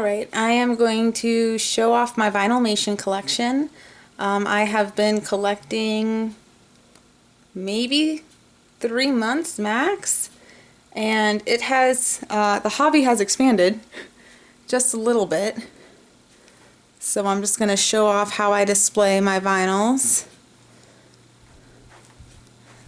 Alright, I am going to show off my vinylmation collection. I have been collecting maybe 3 months max, and it has, the hobby has expanded just a little bit. So I'm just going to show off how I display my vinyls.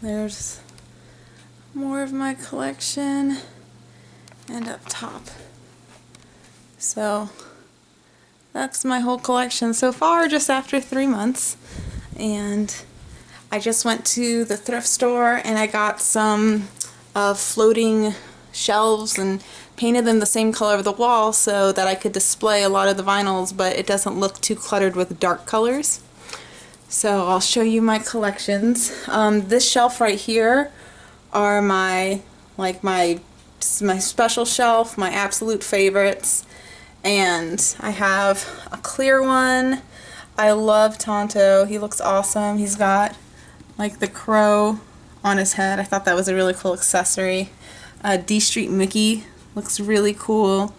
There's more of my collection, and up top. So that's my whole collection so far, just after 3 months. And I just went to the thrift store and I got some floating shelves and painted them the same color of the wall so that I could display a lot of the vinyls, but it doesn't look too cluttered with dark colors. So I'll show you my collections. This shelf right here are my special shelf, my absolute favorites. And I have a clear one. I love Tonto. He looks awesome. He's got like the crow on his head. I thought that was a really cool accessory. D Street Mickey looks really cool.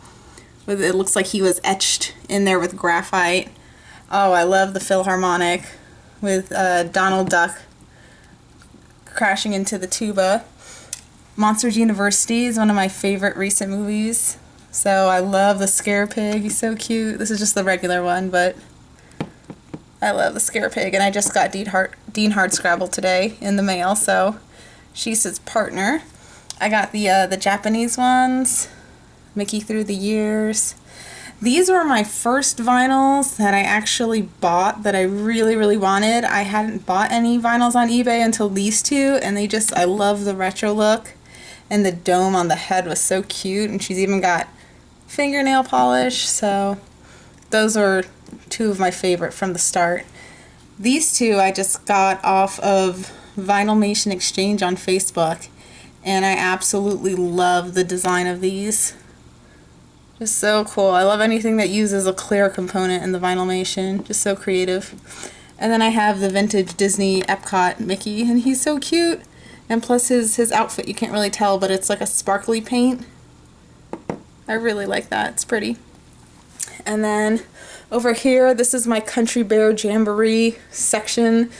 It looks like he was etched in there with graphite. Oh, I love the Philharmonic with Donald Duck crashing into the tuba. Monsters University is one of my favorite recent movies. So I love the Scare Pig. He's so cute. This is just the regular one, but I love the Scare Pig. And I just got Dean Hardscrabble today in the mail, so she's his partner. I got the Japanese ones, Mickey Through the Years. These were my first vinyls that I actually bought that I really, really wanted. I hadn't bought any vinyls on eBay until these two, and I love the retro look. And the dome on the head was so cute, and she's even got fingernail polish, so those are two of my favorite from the start. These two I just got off of Vinylmation Exchange on Facebook, and I absolutely love the design of these. Just so cool. I love anything that uses a clear component in the Vinylmation. Just so creative. And then I have the vintage Disney Epcot Mickey, and he's so cute. And plus his outfit, you can't really tell, but it's like a sparkly paint. I really like that. It's pretty. And then over here, this is my Country Bear Jamboree section.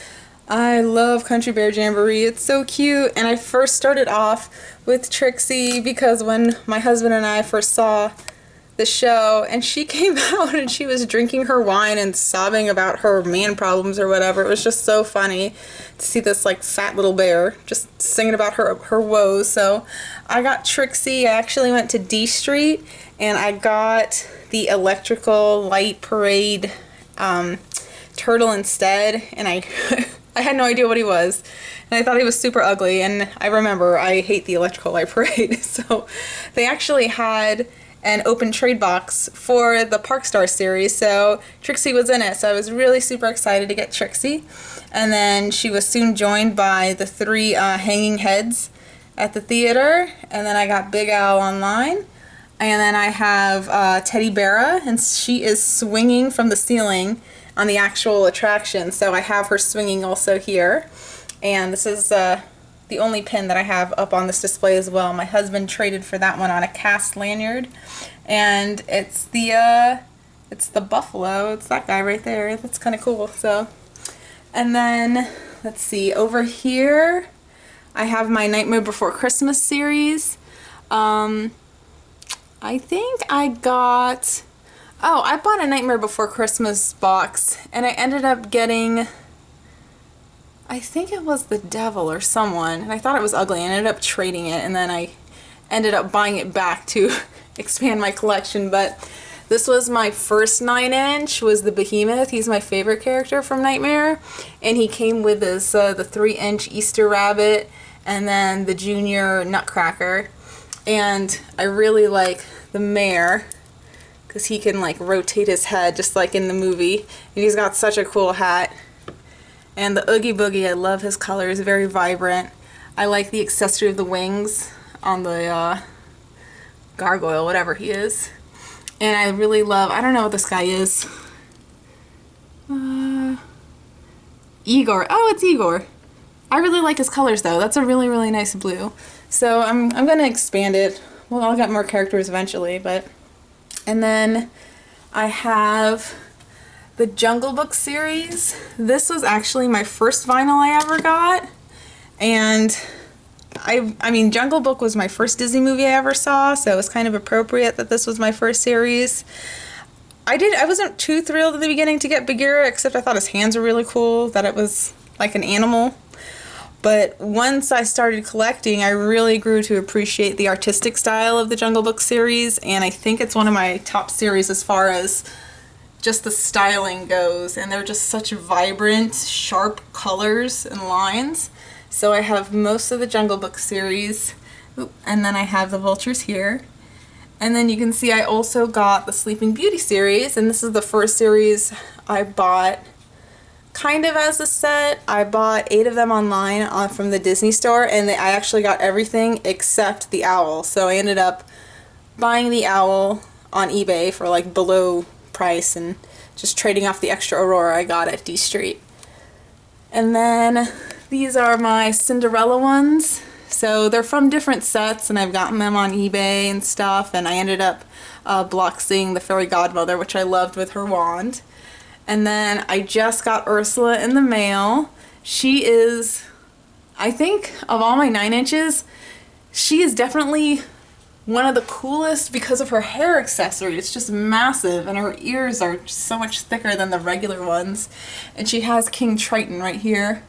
I love Country Bear Jamboree. It's so cute. And I first started off with Trixie because when my husband and I first saw the show, and she came out and she was drinking her wine and sobbing about her man problems or whatever. It was just so funny to see this like fat little bear just singing about her woes. So I got Trixie. I actually went to D Street and I got the Electrical Light Parade turtle instead, and I I had no idea what he was, and I thought he was super ugly. And I remember I hate the Electrical Light Parade. So they actually had an open trade box for the Park Star series, so Trixie was in it, so I was really super excited to get Trixie. And then she was soon joined by the 3 hanging heads at the theater, and then I got Big Al online, and then I have Teddy Beara, and she is swinging from the ceiling on the actual attraction, so I have her swinging also here. And this is the only pin that I have up on this display as well. My husband traded for that one on a cast lanyard, and it's the buffalo. It's that guy right there. That's kind of cool. So, and then let's see, over here I have my Nightmare Before Christmas series. I think I bought a Nightmare Before Christmas box, and I ended up getting, I think it was the devil or someone, and I thought it was ugly. I ended up trading it, and then I ended up buying it back to expand my collection. But this was my first 9-inch, was the Behemoth. He's my favorite character from Nightmare, and he came with his the 3-inch Easter Rabbit and then the Junior Nutcracker. And I really like the Mayor because he can like rotate his head just like in the movie, and he's got such a cool hat. And the Oogie Boogie, I love his colors, very vibrant. I like the accessory of the wings on the gargoyle, whatever he is. And I really love, I don't know what this guy is. Igor. Oh, it's Igor. I really like his colors though. That's a really, really nice blue. So I'm going to expand it. Well, I'll get more characters eventually, but And then I have the Jungle Book series. This was actually my first vinyl I ever got. And I mean, Jungle Book was my first Disney movie I ever saw, so it was kind of appropriate that this was my first series. I wasn't too thrilled at the beginning to get Bagheera, except I thought his hands were really cool, that it was like an animal. But once I started collecting, I really grew to appreciate the artistic style of the Jungle Book series, and I think it's one of my top series as far as just the styling goes, and they're just such vibrant, sharp colors and lines. So I have most of the Jungle Book series, and then I have the vultures here. And then you can see I also got the Sleeping Beauty series, and this is the first series I bought kind of as a set. I bought 8 of them online from the Disney store, and I actually got everything except the owl. So I ended up buying the owl on eBay for like below price and just trading off the extra Aurora I got at D Street. And then these are my Cinderella ones. So they're from different sets, and I've gotten them on eBay and stuff, and I ended up bloxing the fairy godmother, which I loved, with her wand. And then I just got Ursula in the mail. She is, I think, of all my 9 inches, she is definitely one of the coolest because of her hair accessory. It's just massive, and her ears are so much thicker than the regular ones. And she has King Triton right here.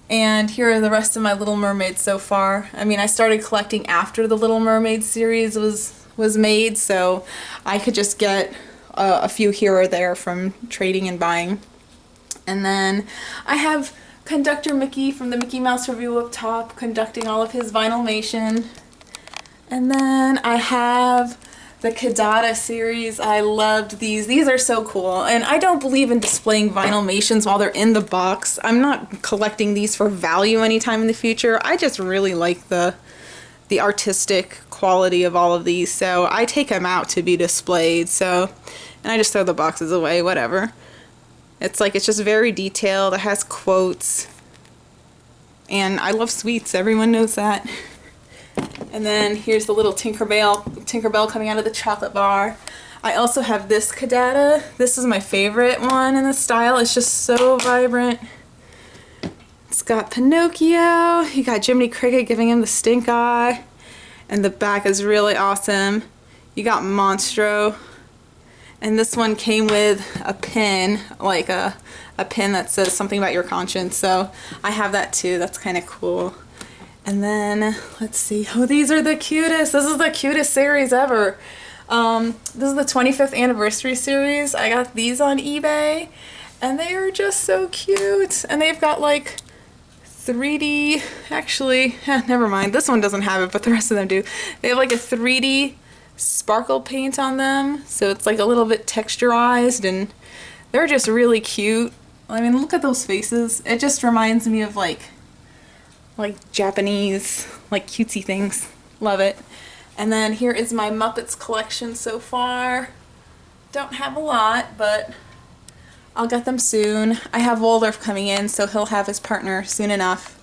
And here are the rest of my Little Mermaids so far. I mean, I started collecting after the Little Mermaid series was made, so I could just get a few here or there from trading and buying. And then I have Conductor Mickey from the Mickey Mouse Revue up top, conducting all of his vinylmation. And then I have the Kadada series. I loved these. These are so cool. And I don't believe in displaying vinylmations while they're in the box. I'm not collecting these for value anytime in the future. I just really like the artistic quality of all of these. So I take them out to be displayed. So, and I just throw the boxes away, whatever. It's just very detailed. It has quotes. And I love sweets. Everyone knows that. And then here's the little Tinkerbell coming out of the chocolate bar. I also have this Kadada. This is my favorite one in the style. It's just so vibrant. It's got Pinocchio. You got Jiminy Cricket giving him the stink eye. And the back is really awesome. You got Monstro. And this one came with a pin, like a pin that says something about your conscience. So I have that too. That's kind of cool. And then, let's see. Oh, these are the cutest. This is the cutest series ever. This is the 25th anniversary series. I got these on eBay, and they are just so cute. And they've got like 3D, actually, never mind. This one doesn't have it, but the rest of them do. They have like a 3D sparkle paint on them, so it's like a little bit texturized, and they're just really cute. I mean, look at those faces. It just reminds me of like Japanese, like cutesy things. Love it. And then here is my Muppets collection so far. Don't have a lot, but I'll get them soon. I have Waldorf coming in, so he'll have his partner soon enough.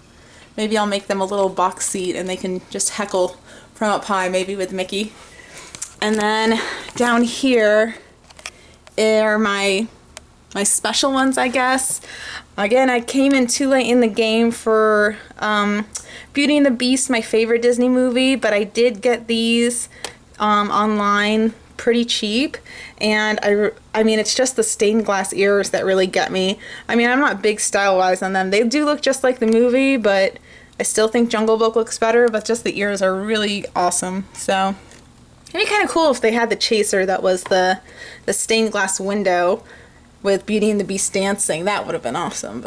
Maybe I'll make them a little box seat and they can just heckle from up high, maybe with Mickey. And then down here are my special ones, I guess. Again, I came in too late in the game for Beauty and the Beast, my favorite Disney movie, but I did get these online pretty cheap, and I mean, it's just the stained glass ears that really get me. I mean, I'm not big style-wise on them. They do look just like the movie, but I still think Jungle Book looks better, but just the ears are really awesome. So it'd be kind of cool if they had the chaser that was the stained glass window with Beauty and the Beast dancing. That would have been awesome.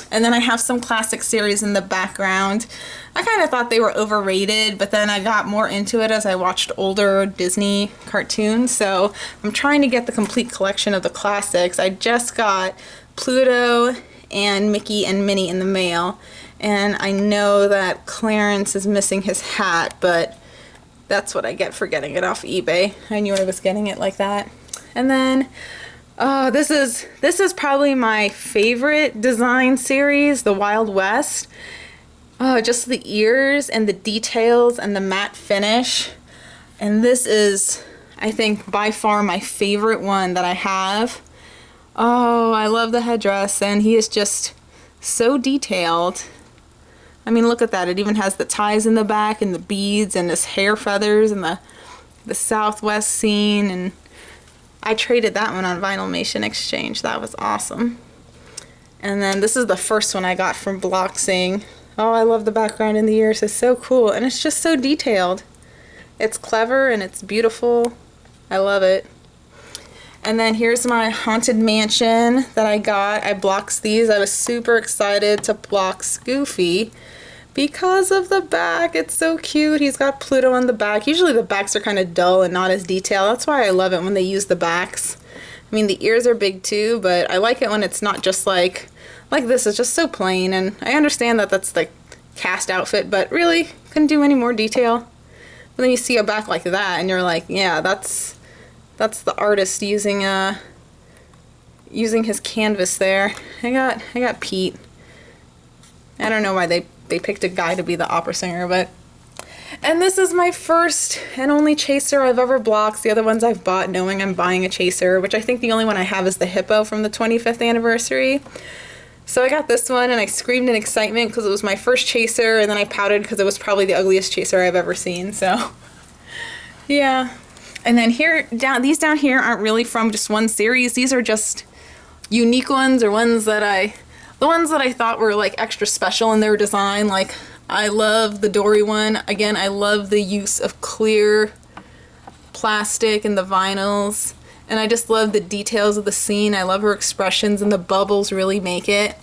And then I have some classic series in the background. I kind of thought they were overrated, but then I got more into it as I watched older Disney cartoons. So I'm trying to get the complete collection of the classics. I just got Pluto and Mickey and Minnie in the mail, and I know that Clarence is missing his hat, but that's what I get for getting it off eBay. I knew I was getting it like that. And then this is probably my favorite design series, the Wild West. Just the ears and the details and the matte finish. And this is I think by far my favorite one that I have. Oh, I love the headdress, and he is just so detailed. I mean, look at that. It even has the ties in the back and the beads and his hair feathers and the Southwest scene. And I traded that one on vinlmation exchange. That was awesome. And then this is the first one I got from Bloxing. Oh, I love the background in the ears. It's so cool, and it's just so detailed. It's clever and it's beautiful. I love it. And then here's my Haunted Mansion that I got. I blocked these. I was super excited to block Goofy because of the back. It's so cute. He's got Pluto on the back. Usually the backs are kind of dull and not as detailed. That's why I love it when they use the backs. I mean, the ears are big too, but I like it when it's not just like this. It's just so plain. And I understand that that's the cast outfit, but really couldn't do any more detail. But then you see a back like that and you're like, yeah, that's the artist using his canvas there. I got Pete. I don't know why they picked a guy to be the opera singer, but. And this is my first and only chaser I've ever blocked. The other ones I've bought knowing I'm buying a chaser, which I think the only one I have is the hippo from the 25th anniversary. So I got this one and I screamed in excitement because it was my first chaser, and then I pouted because it was probably the ugliest chaser I've ever seen. So yeah. And then these down here aren't really from just one series. These are just unique ones, or the ones that I thought were like extra special in their design. Like, I love the Dory one. Again, I love the use of clear plastic and the vinyls. And I just love the details of the scene. I love her expressions, and the bubbles really make it.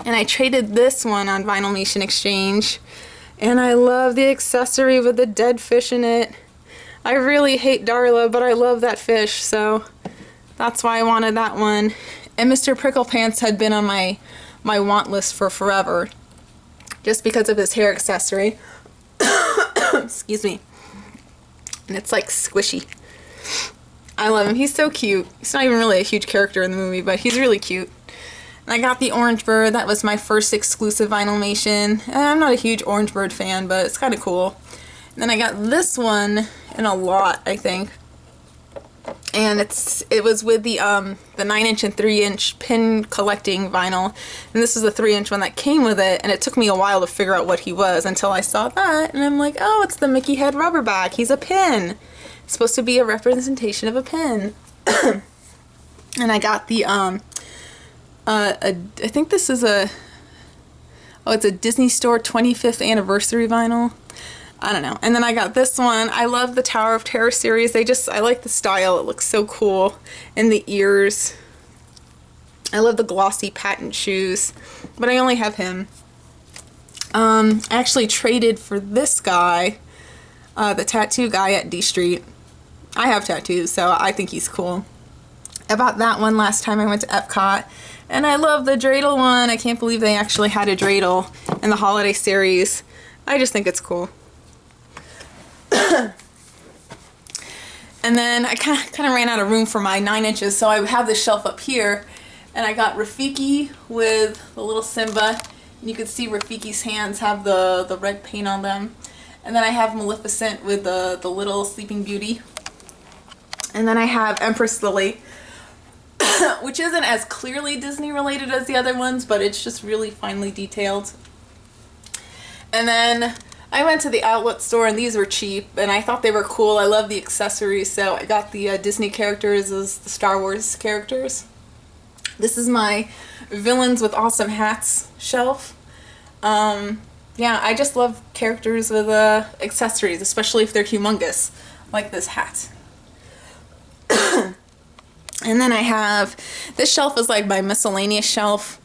And I traded this one on vinlmation exchange. And I love the accessory with the dead fish in it. I really hate Darla, but I love that fish, so that's why I wanted that one. And Mr. Pricklepants had been on my want list for forever, just because of his hair accessory. Excuse me. And it's like squishy. I love him. He's so cute. He's not even really a huge character in the movie, but he's really cute. And I got the Orange Bird. That was my first exclusive vinlmation. And I'm not a huge Orange Bird fan, but it's kind of cool. And then I got this one in a lot, I think. And it was with the 9-inch and 3-inch pin collecting vinyl. And this is the 3-inch one that came with it. And it took me a while to figure out what he was until I saw that. And I'm like, oh, it's the Mickey Head Rubberback. He's a pin. It's supposed to be a representation of a pin. And I got the, I think this is it's a Disney Store 25th anniversary vinyl. I don't know. And then I got this one. I love the Tower of Terror series. I like the style. It looks so cool. And the ears. I love the glossy patent shoes. But I only have him. I actually traded for this guy, the tattoo guy at D Street. I have tattoos, so I think he's cool. I bought that one last time I went to Epcot. And I love the dreidel one. I can't believe they actually had a dreidel in the holiday series. I just think it's cool. And then I kind of ran out of room for my 9 inches, so I have this shelf up here, and I got Rafiki with the little Simba. And you can see Rafiki's hands have the red paint on them. And then I have Maleficent with the little Sleeping Beauty. And then I have Empress Lily, which isn't as clearly Disney related as the other ones, but it's just really finely detailed. And then I went to the outlet store, and these were cheap, and I thought they were cool. I love the accessories, so I got the Disney characters as the Star Wars characters. This is my Villains with Awesome Hats shelf. Yeah, I just love characters with accessories, especially if they're humongous, like this hat. And then I have, this shelf is like my miscellaneous shelf.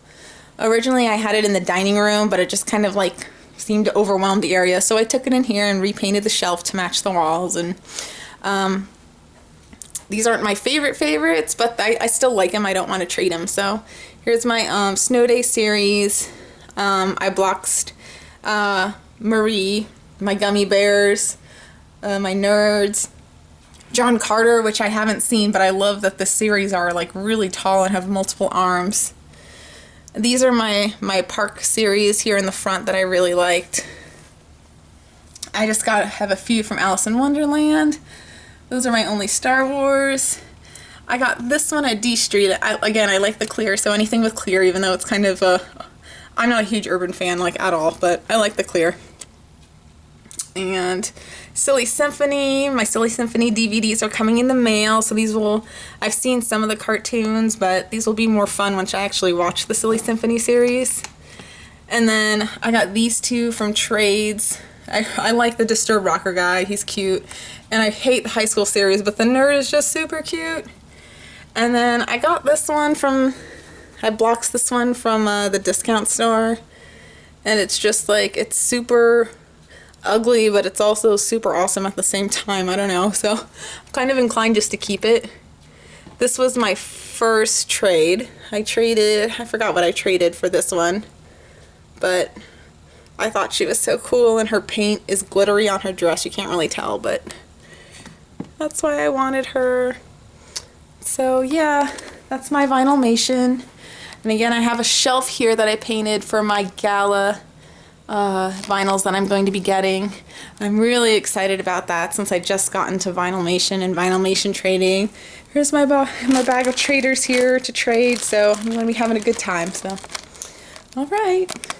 Originally I had it in the dining room, but it just kind of like seemed to overwhelm the area, so I took it in here and repainted the shelf to match the walls. And these aren't my favorites, but I still like them. I don't want to trade them. So here's my Snow Day series. I blocked Marie, my gummy bears, my nerds, John Carter, which I haven't seen, but I love that the series are like really tall and have multiple arms. These are my park series here in the front that I really liked. I just have a few from Alice in Wonderland. Those are my only Star Wars. I got this one at D Street. Again, I like the clear, so anything with clear, even though it's kind of I'm not a huge Urban fan, like, at all, but I like the clear. And Silly Symphony, my Silly Symphony DVDs are coming in the mail, so these will, I've seen some of the cartoons, but these will be more fun once I actually watch the Silly Symphony series. And then I got these two from trades. I like the Disturbed Rocker guy, he's cute. And I hate the High School series, but the nerd is just super cute. And then I got this one from, I boxed this one from the discount store. And it's just like, it's super ugly, but it's also super awesome at the same time. I don't know, so I'm kind of inclined just to keep it. This was my first trade. I forgot what I traded for this one, but I thought she was so cool, and her paint is glittery on her dress. You can't really tell, but that's why I wanted her. So yeah, that's my vinylmation. And again, I have a shelf here that I painted for my gala vinyls that I'm going to be getting. I'm really excited about that since I just got into vinylmation and vinylmation trading. Here's my bag of traders here to trade, so I'm going to be having a good time. So, all right.